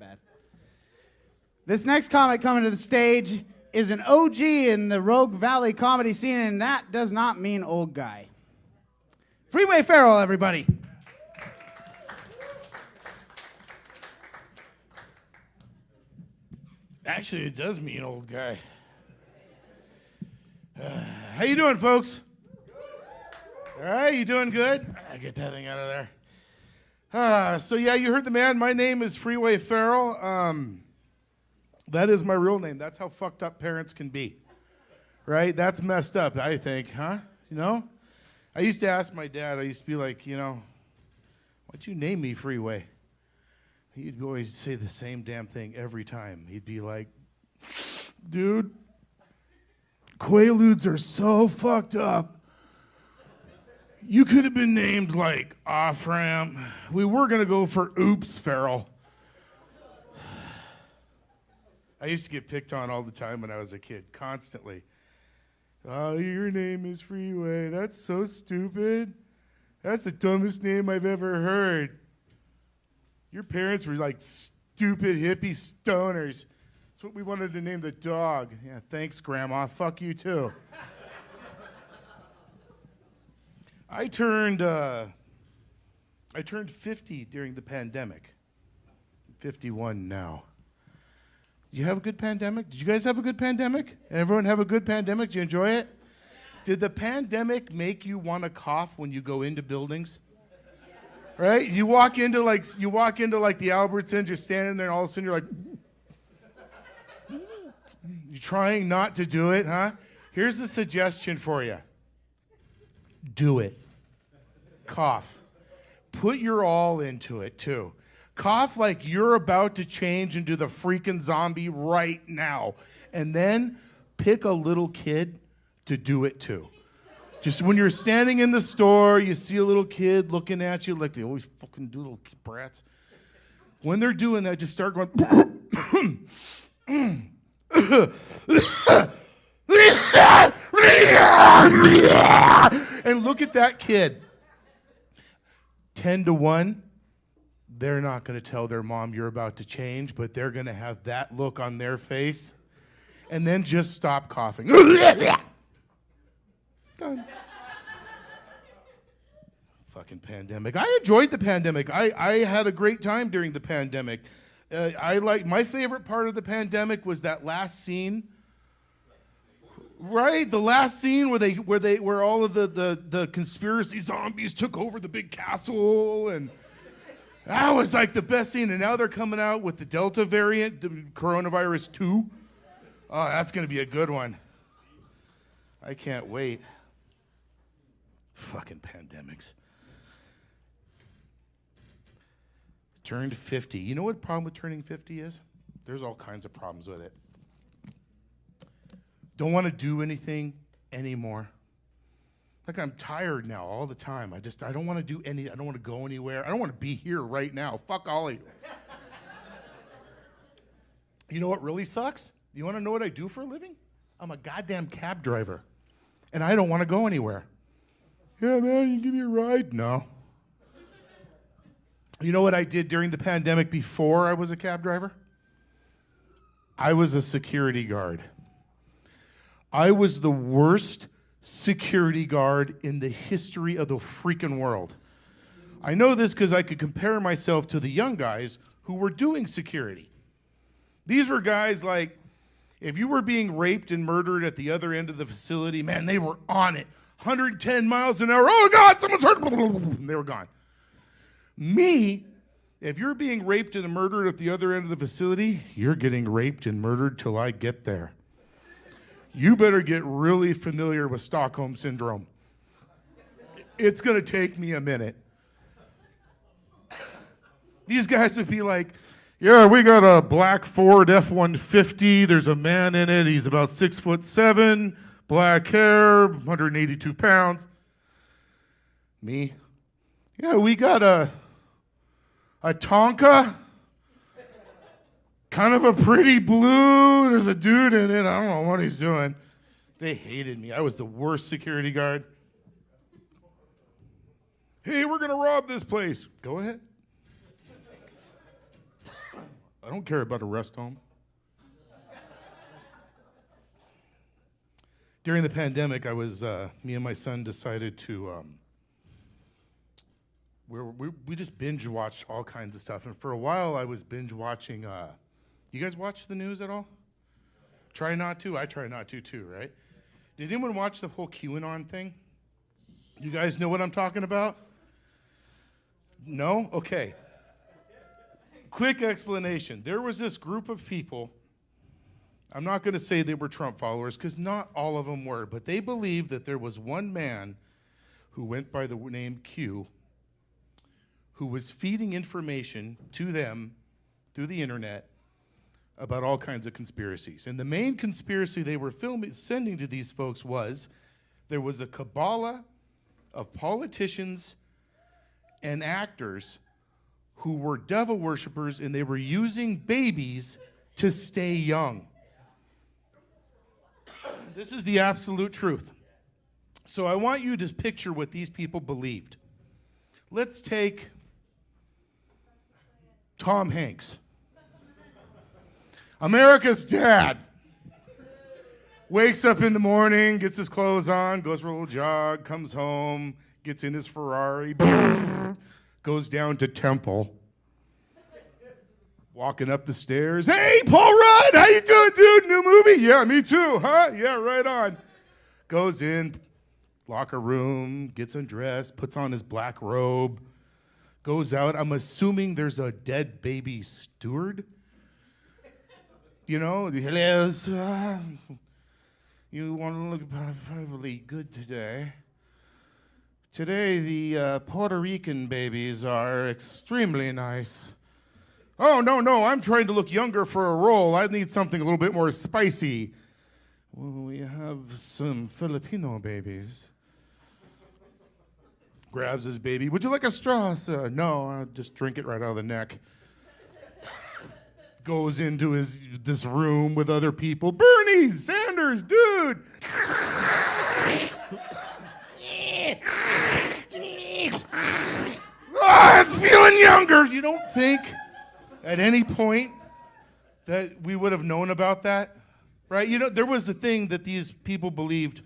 bad. This next comic coming to the stage is an OG in the Rogue Valley comedy scene, and that does not mean old guy. Freeway Farrell, everybody. Actually, it does mean old guy. How you doing, folks? All right, you doing good? Get that thing out of there. So yeah, you heard the man. My name is Freeway Farrell. That is my real name. That's how fucked up parents can be, right? That's messed up, I think, huh? You know? I used to ask my dad, I used to be like, why'd you name me Freeway? He'd always say the same damn thing every time. He'd be like, dude, Quaaludes are so fucked up. You could have been named like Off-Ramp. We were going to go for Oops, Farrell. I used to get picked on all the time when I was a kid, constantly. Oh, your name is Freeway. That's so stupid. That's the dumbest name I've ever heard. Your parents were like stupid hippie stoners. That's what we wanted to name the dog. Yeah, thanks, Grandma. Fuck you, too. I turned 50 during the pandemic. I'm 51 now. Did you have a good pandemic? Did you guys have a good pandemic? Everyone have a good pandemic? Did you enjoy it? Did the pandemic make you want to cough when you go into buildings? Right? You walk into like the Albertsons, you're standing there and all of a sudden you're like, you're trying not to do it, huh? Here's a suggestion for you. Do it. Cough. Put your all into it too. Cough like you're about to change into the freaking zombie right now. And then pick a little kid to do it too. Just when you're standing in the store, you see a little kid looking at you like they always fucking do, little brats. When they're doing that, just start going. And look at that kid. 10-1. They're not going to tell their mom you're about to change, but they're going to have that look on their face. And then just stop coughing. Done. Fucking pandemic. I enjoyed the pandemic. I had a great time during the pandemic. My favorite part of the pandemic was that last scene. Right? The last scene where all of the conspiracy zombies took over the big castle, and that was like the best scene. And now they're coming out with the Delta variant, the coronavirus 2. Oh, that's going to be a good one. I can't wait. Fucking pandemics. Turned 50. You know what the problem with turning 50 is? There's all kinds of problems with it. Don't want to do anything anymore. Like, I'm tired now all the time. I don't want to do I don't want to go anywhere. I don't want to be here right now. Fuck all of you. You know what really sucks? You want to know what I do for a living? I'm a goddamn cab driver. And I don't want to go anywhere. Yeah, man, you give me a ride? No. You know what I did during the pandemic before I was a cab driver? I was a security guard. I was the worst security guard in the history of the freaking world. I know this because I could compare myself to the young guys who were doing security. These were guys like, if you were being raped and murdered at the other end of the facility, man, they were on it. 110 miles an hour. Oh, God, someone's hurt. And they were gone. Me, if you're being raped and murdered at the other end of the facility, you're getting raped and murdered till I get there. You better get really familiar with Stockholm Syndrome. It's going to take me a minute. These guys would be like, yeah, we got a black Ford F-150. There's a man in it. He's about 6'7", black hair, 182 pounds. Me? Yeah, we got a Tonka. Kind of a pretty blue. There's a dude in it. I don't know what he's doing. They hated me. I was the worst security guard. Hey, we're going to rob this place. Go ahead. I don't care about a rest home. During the pandemic, me and my son decided to, we just binge watched all kinds of stuff. And for a while, I was binge watching, you guys watch the news at all? Try not to? I try not to too, right? Did anyone watch the whole QAnon thing? You guys know what I'm talking about? No? Okay. Quick explanation. There was this group of people, I'm not going to say they were Trump followers, because not all of them were, but they believed that there was one man who went by the name Q, who was feeding information to them through the internet about all kinds of conspiracies. And the main conspiracy they were sending to these folks was there was a cabala of politicians and actors who were devil worshipers, and they were using babies to stay young. This is the absolute truth. So I want you to picture what these people believed. Let's take Tom Hanks. America's dad. Wakes up in the morning, gets his clothes on, goes for a little jog, comes home, gets in his Ferrari, goes down to Temple. Walking up the stairs. Hey, Paul Rudd, how you doing, dude? New movie? Yeah, me too, huh? Yeah, right on. Goes in, locker room, gets undressed, puts on his black robe, goes out. I'm assuming there's a dead baby steward. You know, hello, you want to look probably good today. Today, the Puerto Rican babies are extremely nice. Oh, no, I'm trying to look younger for a role. I need something a little bit more spicy. Well, we have some Filipino babies. Grabs his baby. Would you like a straw, sir? No, I'll just drink it right out of the neck. Goes into this room with other people. Bernie Sanders, dude. I'm feeling younger. You don't think at any point that we would have known about that, right? You know, there was a thing that these people believed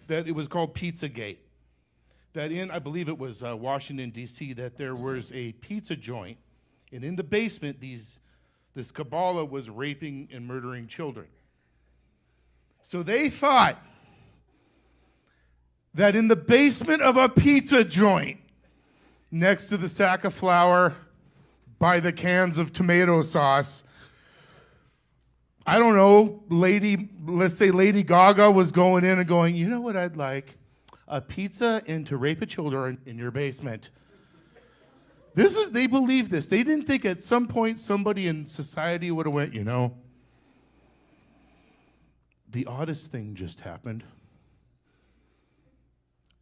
that it was called Pizzagate. That I believe it was Washington, D.C., that there was a pizza joint, and in the basement, this cabala was raping and murdering children. So they thought that in the basement of a pizza joint, next to the sack of flour, by the cans of tomato sauce, I don't know, let's say Lady Gaga was going in and going, you know what I'd like? A pizza and to rape a children in your basement. They believe this. They didn't think at some point somebody in society would have went, you know, the oddest thing just happened.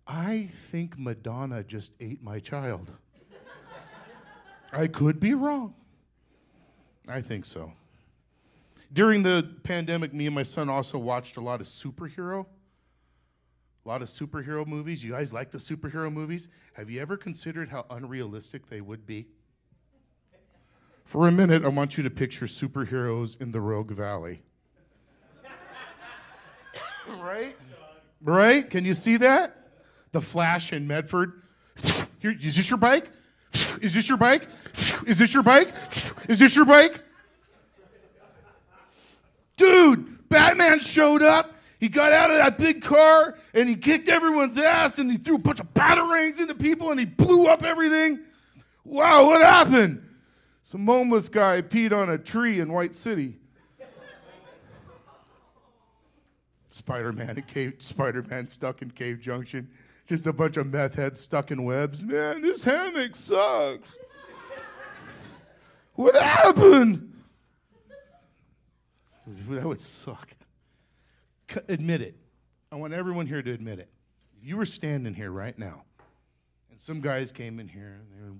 I think Madonna just ate my child. I could be wrong. I think so. During the pandemic, me and my son also watched a lot of superhero movies. You guys like the superhero movies? Have you ever considered how unrealistic they would be? For a minute, I want you to picture superheroes in the Rogue Valley. Right? Right? Can you see that? The Flash in Medford. Here, is this your bike? Is this your bike? Is this your bike? Is this your bike? Dude, Batman showed up. He got out of that big car, and he kicked everyone's ass, and he threw a bunch of batarangs into people, and he blew up everything. Wow, what happened? Some homeless guy peed on a tree in White City. Spider-Man stuck in Cave Junction. Just a bunch of meth heads stuck in webs. Man, this hammock sucks. What happened? That would suck. Admit it. I want everyone here to admit it. If you were standing here right now, and some guys came in here, and they were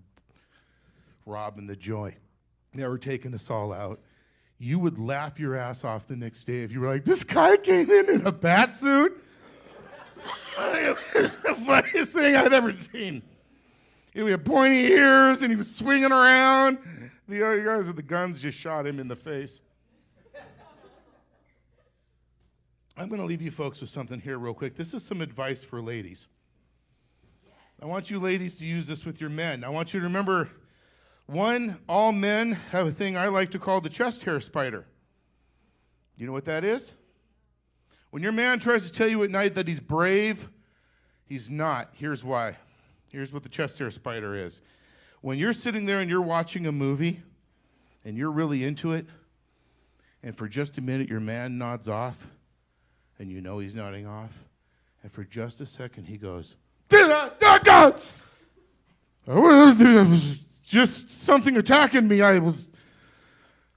robbing the joint, they were taking us all out, you would laugh your ass off the next day if you were like, this guy came in a bat suit? It was the funniest thing I'd ever seen. He had pointy ears, and he was swinging around, The other guys with the guns just shot him in the face. I'm going to leave you folks with something here real quick. This is some advice for ladies. I want you ladies to use this with your men. I want you to remember, one, all men have a thing I like to call the chest hair spider. You know what that is? When your man tries to tell you at night that he's brave, he's not. Here's why. Here's what the chest hair spider is. When you're sitting there and you're watching a movie and you're really into it, and for just a minute your man nods off, and you know he's nodding off, and for just a second he goes, it was just something attacking me. I don't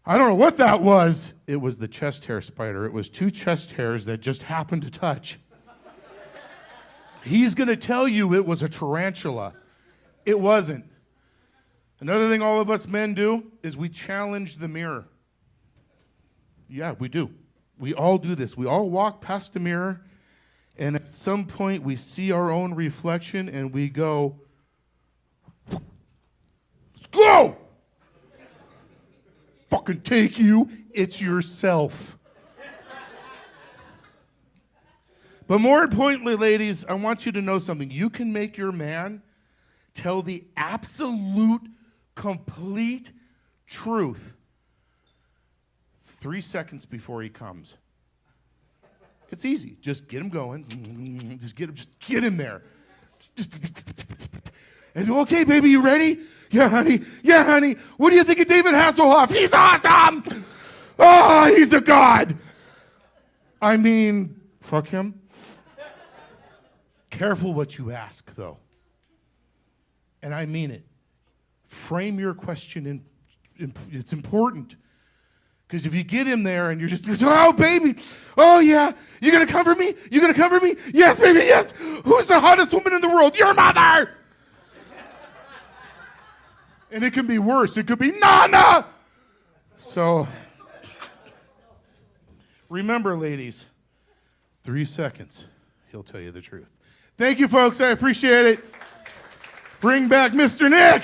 know what that was. It was the chest hair spider. It was two chest hairs that just happened to touch. He's going to tell you it was a tarantula. It wasn't. Another thing all of us men do is we challenge the mirror. Yeah, we do. We all do this. We all walk past the mirror, and at some point we see our own reflection and we go, let's go! Fucking take you, it's yourself. But more importantly, ladies, I want you to know something. You can make your man tell the absolute, complete truth 3 seconds before he comes. It's easy. Just get him going. Just get him there. And okay, baby, you ready? Yeah, honey. Yeah, honey. What do you think of David Hasselhoff? He's awesome. Oh, he's a god. I mean, fuck him. Careful what you ask, though. And I mean it. Frame your question it's important. Because if you get him there and you're just, oh, baby, oh, yeah, you going to comfort me? You going to comfort me? Yes, baby, yes. Who's the hottest woman in the world? Your mother. And it can be worse. It could be Nana. So, remember, ladies, 3 seconds, he'll tell you the truth. Thank you, folks. I appreciate it. Bring back Mr. Nick.